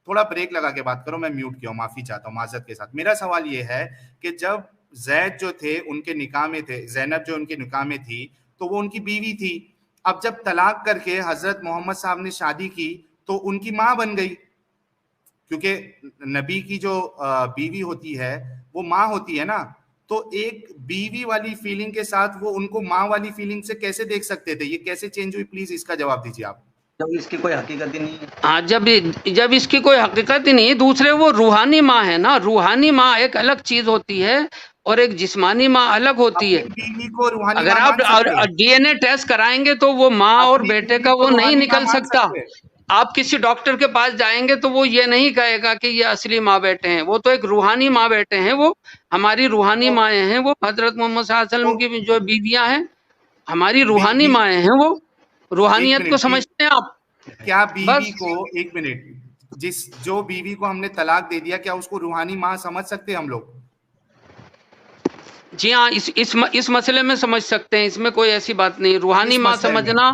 تھوڑا بریک لگا کے بات کرو، میں میوٹ کیا ہوں، معافی چاہتا ہوں معذرت کے ساتھ۔ میرا سوال یہ ہے کہ جب زید جو تھے ان کے نکاح میں تھے، زینب جو ان کے نکاح میں تھی تو وہ ان کی بیوی تھی۔ اب جب طلاق کر کے حضرت محمد صاحب نے شادی کی تو ان کی ماں بن گئی، کیونکہ نبی کی جو بیوی ہوتی ہے وہ ماں ہوتی ہے نا، تو ایک بیوی والی فیلنگ کے ساتھ وہ ان کو ماں والی فیلنگ سے کیسے دیکھ سکتے تھے؟ یہ کیسے چینج ہوئی؟ پلیز اس کا جواب دیجیے آپ۔ جب اس کی کوئی حقیقت ہی نہیں ہے۔ ہاں جب اس کی کوئی حقیقت ہی نہیں، دوسرے وہ روحانی ماں ہے نا، روحانی ماں ایک الگ چیز ہوتی ہے اور ایک جسمانی ماں الگ ہوتی ہے۔ اگر آپ ڈی این اے ٹیسٹ کرائیں گے تو وہ ماں اور بیٹے کا وہ نہیں نکل سکتا۔ آپ کسی ڈاکٹر کے پاس جائیں گے تو وہ یہ نہیں کہے گا کہ یہ اصلی ماں بیٹے ہیں، وہ تو ایک روحانی ماں بیٹے ہیں، وہ ہماری روحانی مائیں ہیں، وہ حضرت محمد صلی اللہ علیہ وسلم کی جو بیویاں ہیں ہماری روحانی مائیں ہیں، وہ روحانیت کو سمجھتے ہیں آپ؟ کیا بیوی کو ایک منٹ جو بیوی کو ہم نے طلاق دے دیا کیا اس کو روحانی ماں سمجھ سکتے ہم لوگ؟ جی ہاں، اس مسئلے میں سمجھ سکتے ہیں، اس میں کوئی ایسی بات نہیں۔ روحانی ماں سمجھنا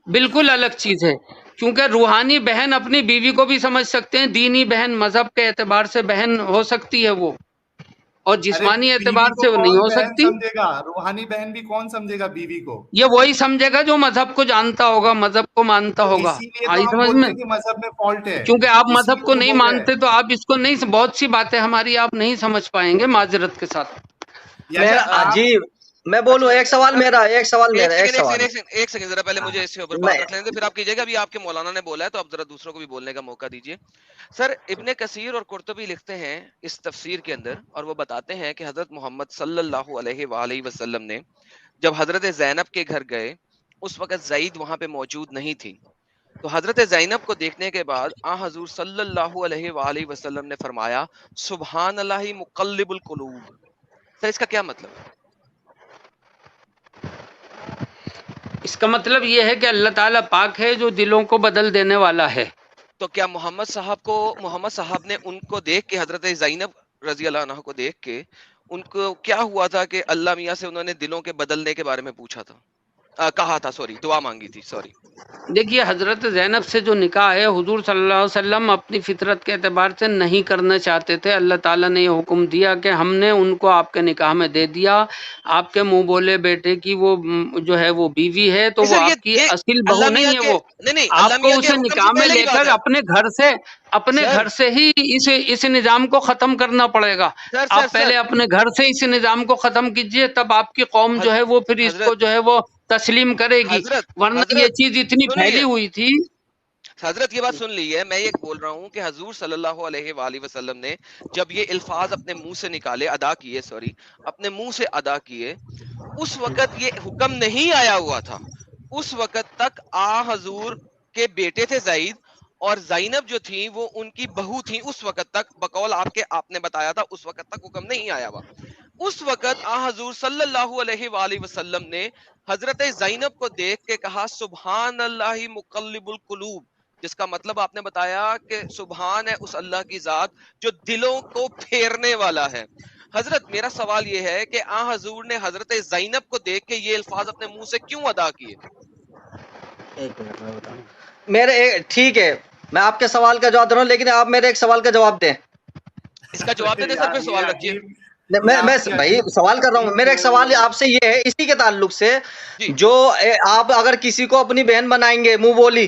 بالکل الگ چیز ہے، کیونکہ روحانی بہن اپنی بیوی کو بھی سمجھ سکتے ہیں، دینی بہن مذہب کے اعتبار سے بہن ہو سکتی ہے وہ، اور جسمانی اعتبار سے وہ نہیں ہو سکتی۔ روحانی بہن بھی کون سمجھے گا بیوی کو؟ یہ وہی سمجھے گا جو مذہب کو جانتا ہوگا، مذہب کو مانتا ہوگا۔ آئی سمجھ میں؟ مذہب میں فالٹ ہے، کیونکہ آپ مذہب کو نہیں مانتے تو آپ اس کو نہیں، بہت سی باتیں ہماری آپ نہیں سمجھ پائیں گے معذرت کے ساتھ۔ عجیب، میں بولوں ایک سوال میرا ایک سیکنڈ ذرا پہلے مجھے اس کے اوپر بات رکھ لینے دیں، پھر آپ کیجیے گا۔ ابھی آپ کے مولانا نے بولا ہے تو اب ذرا دوسروں کو بھی بولنے کا موقع دیجیے۔ سر ابن کثیر اور قرطبی لکھتے ہیں اس تفسیر کے اندر، اور وہ بتاتے ہیں کہ حضرت محمد صلی اللہ علیہ وآلہ وسلم نے جب حضرت زینب کے گھر گئے اس وقت زید وہاں پہ موجود نہیں تھی، تو حضرت زینب کو دیکھنے کے بعد آ حضور صلی اللہ علیہ وآلہ وسلم نے فرمایا سبحان اللہ مقلب القلوب۔ سر اس کا کیا مطلب ہے؟ اس کا مطلب یہ ہے کہ اللہ تعالیٰ پاک ہے جو دلوں کو بدل دینے والا ہے۔ تو کیا محمد صاحب نے ان کو دیکھ کے، حضرت زینب رضی اللہ عنہ کو دیکھ کے ان کو کیا ہوا تھا کہ اللہ میاں سے انہوں نے دلوں کے بدلنے کے بارے میں پوچھا تھا، کہا تھا، دعا مانگی تھی؟ دیکھیے حضرت زینب سے جو نکاح ہے حضور صلی اللہ علیہ وسلم اپنی فطرت کے اعتبار سے نہیں کرنا چاہتے تھے۔ اللہ تعالیٰ نے یہ حکم دیا کہ ہم نے ان کو آپ کے نکاح میں دے دیا، آپ کے منہ بولے بیٹے کی وہ جو ہے وہ بیوی ہے، تو وہ آپ کی اصل بہو نہیں ہے، وہ آپ کو اسے نکاح میں لے کر اپنے گھر سے ہی اس نظام کو ختم کرنا پڑے گا۔ آپ پہلے اپنے گھر سے اس نظام کو ختم کیجئے، تب آپ کی قوم جو ہے وہ پھر اس کو جو ہے وہ تسلیم کرے گی، ورنہ یہ چیز اتنی پھیلی ہوئی تھی۔ حضرت یہ بات سن لی ہے، میں یہ بول رہا ہوں کہ حضور صلی اللہ علیہ وآلہ وسلم نے جب یہ الفاظ اپنے منہ سے نکالے، اپنے منہ سے ادا کیے، اس وقت یہ حکم نہیں آیا ہوا تھا۔ اس وقت تک حضور کے بیٹے تھے زید، اور زینب جو تھی وہ ان کی بہو تھی۔ اس وقت تک بقول آپ نے بتایا تھا اس وقت تک حکم نہیں آیا ہوا۔ اس وقت حضور صلی اللہ علیہ وآلہ وسلم نے حضرت زینب کو دیکھ کے کہا سبحان اللہ مقلب القلوب، جس کا مطلب آپ نے بتایا کہ سبحان ہے اس اللہ کی ذات جو دلوں کو پھیرنے والا ہے۔ حضرت میرا سوال یہ ہے کہ حضور نے حضرت زینب کو دیکھ کے یہ الفاظ اپنے منہ سے کیوں ادا کیے؟ ٹھیک ہے، میں آپ کے سوال کا جواب دے رہا ہوں، لیکن آپ میرے ایک سوال کا جواب دیں۔ اس کا جواب دے دیں سر، پھر سوال رکھیے. میں بھائی سوال کر رہا ہوں. میرا ایک سوال آپ سے یہ ہے اسی کے تعلق سے، جو آپ اگر کسی کو اپنی بہن بنائیں گے منہ بولی،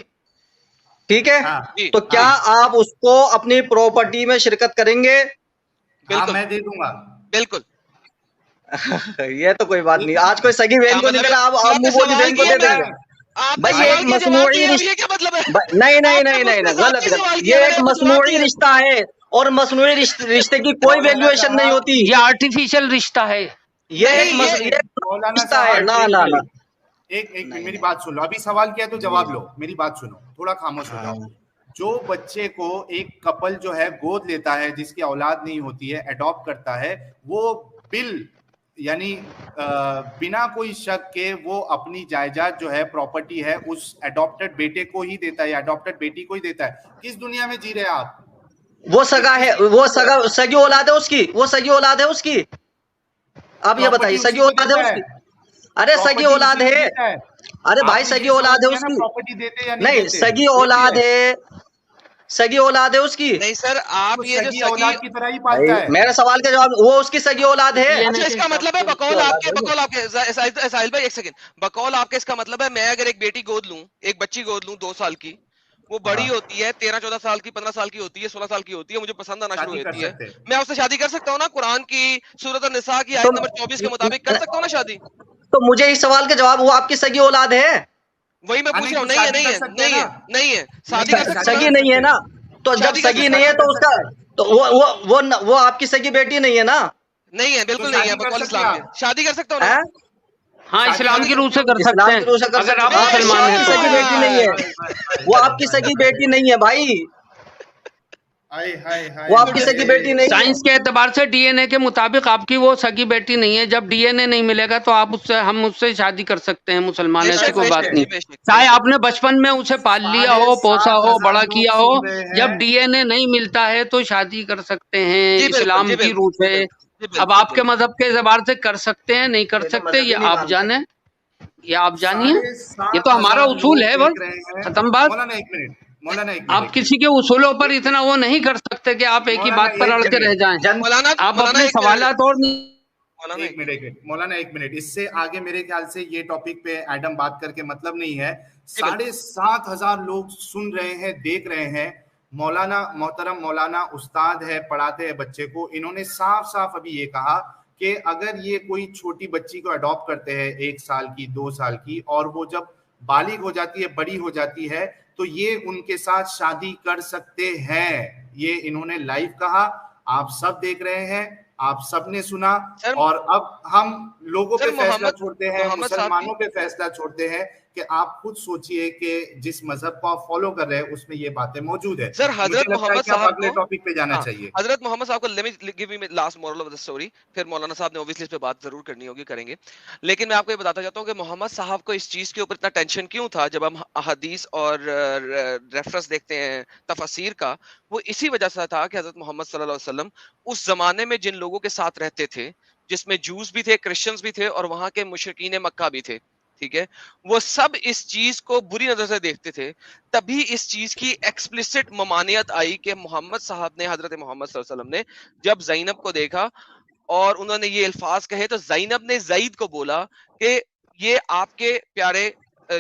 ٹھیک ہے، تو کیا آپ اس کو اپنی پراپرٹی میں شرکت کریں گے؟ بالکل میں دے دوں گا. بالکل. یہ تو کوئی بات نہیں. آج کوئی سگی بہن کو نہیں دے رہا، آپ منہ بولی بہن کو دے دیں گے؟ بھائی یہ ایک مصنوعی نہیں نہیں نہیں نہیں غلط. یہ ایک مصنوعی رشتہ ہے، اور مصنوعی رشتے کی کوئی ویلیویشن نہیں ہوتی. یہ آرٹیفیشل رشتہ ہے. یہ ایک رشتہ ہے. نہ نہ نہ ایک میری بات سن لو. ابھی سوال کیا تو جواب لو. میری بات سنو، تھوڑا خاموش ہو جاؤ. جو بچے کو ایک کپل جو ہے گود لیتا ہے، جس کی اولاد نہیں ہوتی ہے، اڈاپٹ کرتا ہے، وہ بل یعنی بنا کوئی شک کے وہ اپنی جائیداد جو ہے پراپرٹی ہے اس اڈاپٹڈ بیٹے کو ہی دیتا ہے یا اڈاپٹڈ بیٹی کو ہی دیتا ہے. کس دنیا میں جی رہے ہیں آپ؟ وہ سگا ہے، وہ سگی اولاد ہے اس کی، وہ سگی اولاد ہے اس کی. آپ یہ بتائیے سگی اولاد ہے اس کی؟ ارے سگی اولاد ہے. ارے بھائی سگی اولاد ہے اس کی. نہیں سگی اولاد ہے، سگی اولاد ہے اس کی. نہیں سر، آپ یہ جو اولاد کی طرح ہی پالتا ہے. میرا سوال کا جواب، وہ اس کی سگی اولاد ہے. اچھا اس کا مطلب ہے بقول آپ کے ساحل بھائی ایک سیکنڈ، بقول آپ کے اس کا مطلب ہے میں اگر ایک بیٹی گود لوں، ایک بچی گود لوں 2 سال کی، وہ بڑی ہوتی ہے 13-14 سال کی، 15 سال کی ہوتی ہے، 16 سال کی ہوتی ہے، مجھے پسند آنا شروع ہوتی ہے، میں اس سے شادی کر سکتا ہوں نا؟ قرآن کی سورۃ النساء کی آیت نمبر 24 کے مطابق کر سکتا ہوں نا شادی؟ تو مجھے اس سوال کا جواب، وہ آپ کی سگی اولاد ہے؟ وہی میں پوچھ رہا ہوں. نہیں ہے، نہیں ہے، نہیں ہے، نہیں ہے. شادی کر سکتا سگی نہیں ہے نا؟ تو جب سگی نہیں ہے تو اس کا تو وہ آپ کی سگی بیٹی نہیں ہے نا؟ نہیں ہے، بالکل نہیں ہے. بقول اسلام کے شادی کر سکتا ہوں نا؟ ہاں اسلام کی روح سے کر سکتے ہیں اگر آپ مسلمان ہیں. سگی بیٹی نہیں ہے، وہ آپ کی سگی بیٹی نہیں ہے بھائی، وہ آپ کی سگی بیٹی نہیں ہے. سائنس کے اعتبار سے ڈی این اے کے مطابق آپ کی وہ سگی بیٹی نہیں ہے. جب ڈی این اے نہیں ملے گا تو آپ ہم اس سے شادی کر سکتے ہیں مسلمان، ایسی کوئی بات نہیں. چاہے آپ نے بچپن میں اسے پال لیا ہو، پوسا ہو، بڑا کیا ہو، جب ڈی این اے نہیں ملتا ہے تو شادی کر سکتے ہیں اسلام کی روح سے. اب آپ کے مذہب کے اعتبار سے کر سکتے ہیں نہیں کر سکتے یہ آپ جانیں، یہ آپ جانیے. یہ تو ہمارا اصول ہے بس، ختم بات. آپ کسی کے اصولوں پر اتنا وہ نہیں کر سکتے کہ آپ ایک ہی بات پر اڑ کے رہ جائیں. آپ اپنے سوالات اور مولانا ایک منٹ، اس سے آگے میرے خیال سے یہ ٹاپک پہ ایڈم بات کر کے مطلب نہیں ہے. 7,500 لوگ سن رہے ہیں، دیکھ رہے ہیں. مولانا محترم مولانا استاد ہے، پڑھاتے ہیں بچے کو. انہوں نے صاف صاف ابھی یہ کہا کہ اگر یہ کوئی چھوٹی بچی کو اڈاپٹ کرتے ہیں 1 سال کی 2 سال کی، اور وہ جب بالغ ہو جاتی ہے، بڑی ہو جاتی ہے، تو یہ ان کے ساتھ شادی کر سکتے ہیں. یہ انہوں نے لائیو کہا، آپ سب دیکھ رہے ہیں، آپ سب نے سنا. اور اب ہم لوگوں پہ فیصلہ چھوڑتے ہیں، مسلمانوں پہ فیصلہ چھوڑتے ہیں کہ آپ خود سوچئے کہ جس مذہب کو آپ فالو کر رہے ہیں اس میں یہ باتیں موجود ہیں. سر حضرت محمد صاحب اگلے ٹاپک پہ جانا چاہیے. حضرت محمد صاحب کو let me give you last moral of the story. پھر مولانا صاحب نے obviously اس پہ بات ضرور کرنی ہوگی، کریں گے. لیکن میں آپ کو یہ بتاتا چاہتا ہوں کہ محمد صاحب کو اس چیز کے اوپر اتنا ٹینشن کیوں تھا. جب ہم احادیث اور ریفرنس دیکھتے ہیں تفاسیر کا، وہ اسی وجہ سے تھا کہ حضرت محمد صلی اللہ علیہ وسلم اس زمانے میں جن لوگوں کے ساتھ رہتے تھے، جس میں جوز بھی تھے، کرسچنز بھی تھے، اور وہاں کے مشرکین مکہ بھی تھے، ٹھیک ہے، وہ سب اس چیز کو بری نظر سے دیکھتے تھے. تبھی اس چیز کی ایکسپلسٹ ممانعت آئی کہ محمد صاحب نے، حضرت محمد صلی اللہ علیہ وسلم نے جب زینب کو دیکھا اور انہوں نے یہ الفاظ کہے، تو زینب نے زید کو بولا کہ یہ آپ کے پیارے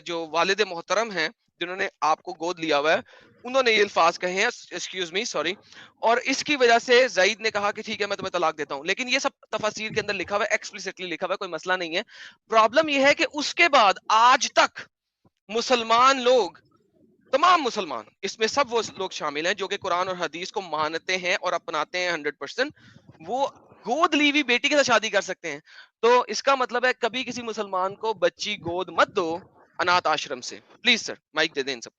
جو والد محترم ہیں جنہوں نے آپ کو گود لیا ہوا ہے، انہوں نے یہ الفاظ کہے ہیں، ایکسکیوز می سوری، اور اس کی وجہ سے زید نے کہا کہ ٹھیک ہے میں تمہیں طلاق دیتا ہوں. لیکن یہ سب تفاسیر کے اندر لکھا ہوا ہے، ایکسپلسٹلی لکھا ہوا ہے، کوئی مسئلہ نہیں ہے. پرابلم یہ ہے کہ اس کے بعد آج تک مسلمان لوگ، تمام مسلمان، اس میں سب وہ لوگ شامل ہیں جو کہ قرآن اور حدیث کو مانتے ہیں اور اپناتے ہیں 100%، وہ گود لی ہوئی بیٹی کے ساتھ شادی کر سکتے ہیں. تو اس کا مطلب ہے کبھی کسی مسلمان کو بچی گود مت دو انات آشرم سے. پلیز سر مائک دے دیں ان سب کو.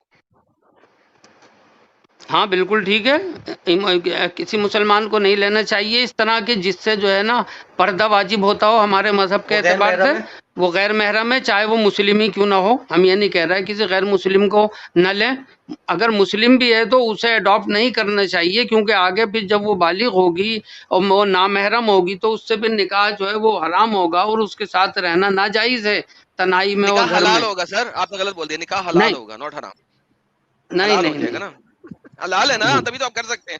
ہاں بالکل ٹھیک ہے، کسی مسلمان کو نہیں لینا چاہیے اس طرح کے جس سے جو ہے نا پردہ واجب ہوتا ہو ہمارے مذہب کے اعتبار سے. وہ غیر محرم ہے، چاہے وہ مسلم ہی کیوں نہ ہو. ہم یہ نہیں کہہ رہے کسی غیر مسلم کو نہ لیں. اگر مسلم بھی ہے تو اسے اڈاپٹ نہیں کرنا چاہیے، کیونکہ آگے پھر جب وہ بالغ ہوگی اور وہ نامحرم ہوگی تو اس سے پھر نکاح جو ہے وہ حرام ہوگا اور اس کے ساتھ رہنا ناجائز ہے تنہائی میں اور گھر میں. نکاح حلال ہوگا سر، آپ نے غلط بول دیا، نکاح حلال ہوگا ناٹ حرام. نہیں نہیں نا، حلال ہے نا، تبھی تو آپ کر سکتے ہیں.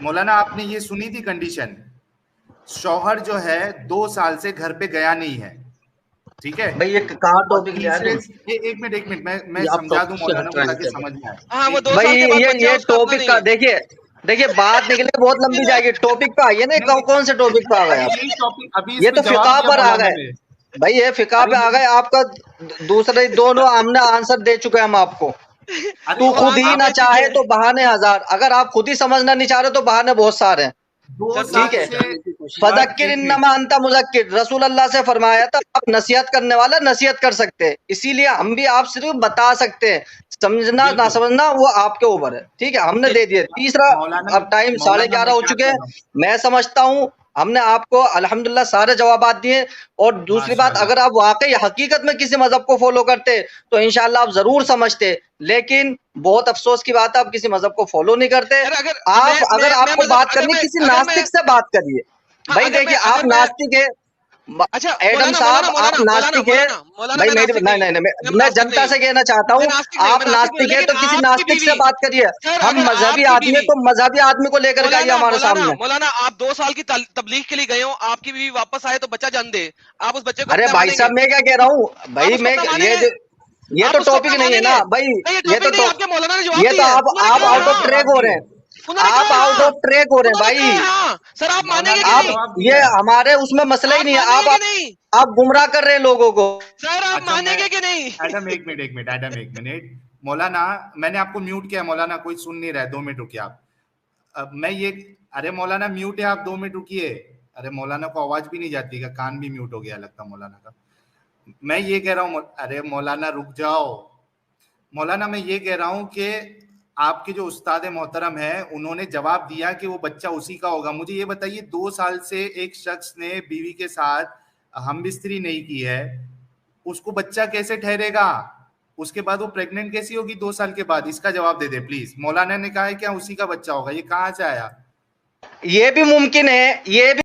مولانا آپ نے یہ سنی تھی کنڈیشن, شوہر جو ہے 2 سال سے گھر پہ گیا نہیں ہے, ٹھیک ہے بھائی یہ کہاں ٹاپک لیا ہے؟ ایک منٹ میں سمجھا دوں مولانا کو تاکہ سمجھ میں آئے. بھائی یہ ٹاپک کا دیکھیے بات نکلے بہت لمبی جائے گی, ٹاپک پہ آئیے نا, کون سے ٹاپک پہ آ گئے آپ؟ یہ تو فقہ پر آ گئے بھائی, یہ فقہ پہ آ گئے. آپ کا دوسرے دونوں ہم نے آنسر دے چکے ہم آپ کو. تو خود ہی نہ چاہے تو بہانے ہزار, اگر آپ خود ہی سمجھنا نہیں چاہ رہے تو بہانے بہت سارے ہیں, ٹھیک ہے. فذکر انما انت مذکر, رسول اللہ سے فرمایا تھا آپ نصیحت کرنے والا نصیحت کر سکتے, اسی لیے ہم بھی آپ صرف بتا سکتے ہیں, سمجھنا نہ سمجھنا وہ آپ کے اوپر ہے, ٹھیک ہے. ہم نے دے دیے. تیسرا, اب ٹائم 11:30 ہو چکے ہیں, میں سمجھتا ہوں ہم نے آپ کو الحمدللہ سارے جوابات دیے. اور دوسری بات, اگر آپ واقعی حقیقت میں کسی مذہب کو فالو کرتے تو انشاءاللہ آپ ضرور سمجھتے, لیکن بہت افسوس کی بات ہے آپ کسی مذہب کو فالو نہیں کرتے. آپ اگر آپ کو بات کرنی کسی ناستک سے بات کریے. بھائی دیکھیے آپ ناستک ہے, ایڈم صاحب آپ ناستک ہے بھائی, میں جنتا سے کہنا چاہتا ہوں آپ ناستک ہے تو کسی ناستک سے بات کریے. ہم مذہبی آدمی ہے تو مذہبی آدمی کو لے کر کے آئیے ہمارے سامنے. مولانا آپ 2 سال کی تبلیغ کے لیے گئے ہو, آپ کی بیوی واپس آئے تو بچہ جان دے, آپ اس بچے کو ارے بھائی صاحب میں کیا کہہ رہا ہوں بھائی, میں یہ تو ٹاپک نہیں ہے نا بھائی, یہ تو آپ آؤٹ آف ٹریک ہو رہے ہیں, آپ آؤٹ آف ٹریک ہو رہے ہیں بھائی. سر آپ مانیں گے آپ یہ ہمارے اس میں مسئلہ ہی نہیں ہے, آپ گمراہ کر رہے ہیں لوگوں کو. سر آپ مانیں گے کہ نہیں؟ ایڈم ایک منٹ مولانا, میں نے آپ کو میوٹ کیا مولانا, کوئی سن نہیں رہا ہے, 2 منٹ رکیے آپ. میں یہ, ارے مولانا میوٹ ہے آپ, 2 منٹ رکیے. ارے مولانا کو آواز بھی نہیں جاتی کا, کان بھی میوٹ ہو گیا لگتا مولانا کا. میں یہ کہہ رہا ہوں, ارے مولانا رک جاؤ. مولانا میں یہ کہہ رہا ہوں کہ آپ کے جو استاد محترم ہیں انہوں نے جواب دیا کہ وہ بچہ اسی کا ہوگا. مجھے یہ بتائیے 2 سال سے ایک شخص نے بیوی کے ساتھ ہم بستری نہیں کی ہے, اس کو بچہ کیسے ٹھہرے گا؟ اس کے بعد وہ پریگننٹ کیسی ہوگی 2 سال کے بعد؟ اس کا جواب دے دے پلیز. مولانا نے کہا ہے کیا اسی کا بچہ ہوگا, یہ کہاں سے آیا؟ یہ بھی ممکن ہے, یہ بھی